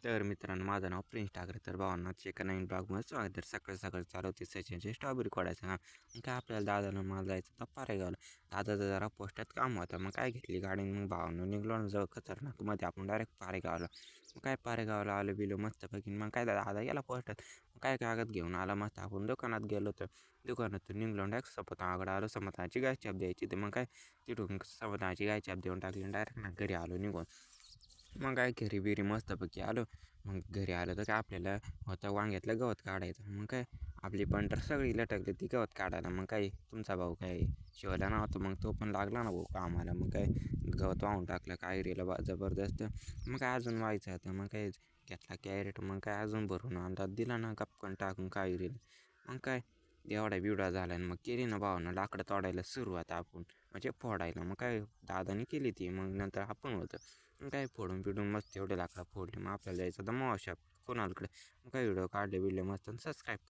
तर मित्रांनो, माझं नाव प्रिन्स ठाकरे. तर भावांनो, एका नवीन ब्लॉगमध्ये स्वागत. तर सकाळी चालू होते सचिनची स्ट्रॉबेरी खोडायचं ना. मग काय आपल्याला दादाला मला जायचं तर पारेगावला. दादाचं जरा पोस्टात काम होतं. मग काय घेतली गाडी, मग भावांनो निघलो ना जवळ खतरनाकमध्ये आपण डायरेक्ट पारेगावला. मग काय पारेगावला आलो बिलो मस्तपैकी. मग काय दादा गेला पोस्टात. मग काय कागद घेऊन आला मस्त. आपण दुकानात गेलो तर दुकानातून निघलो डायरेक्ट समताकडे आलो. समताची गाय छाप द्यायची. तर मग काय तिथून समताची गाय छाप देऊन टाकली. डायरेक्ट ना घरी आलो निघून. मग काय घरी बिरी मस्तपैकी आलो. मग घरी आलं तर काय आपल्याला होतं वांग्यातलं गवत काढायचं. मग काय आपली पंटर सगळी लटकली ती गवत काढायला. मग काय तुमचा भाऊ काय शिवायला नव्हता, मग तो पण लागला ना भाऊ कामाला. मग काय गवत वाहून टाकलं कायरीला जबरदस्त. मग काय अजून व्हायचं होतं. मग काय घेतला कॅरेट. मग काय अजून भरून आणला दिला ना गपकन टाकून कायरीला. मग काय एवढा बिवडा झाला आणि मग केली ना भावानं लाकडं तोडायला सुरुवात आपण, म्हणजे फोडायला. मग काय दादानी केली ती. मग नंतर आपण होतं. मग काय फोडून पिडून मस्त एवढे लाकडं फोडले. मग आपल्याला जायचं तर मग कोणाकडे. मग काय व्हिडिओ काढले बिडले मस्त. सबस्क्राईब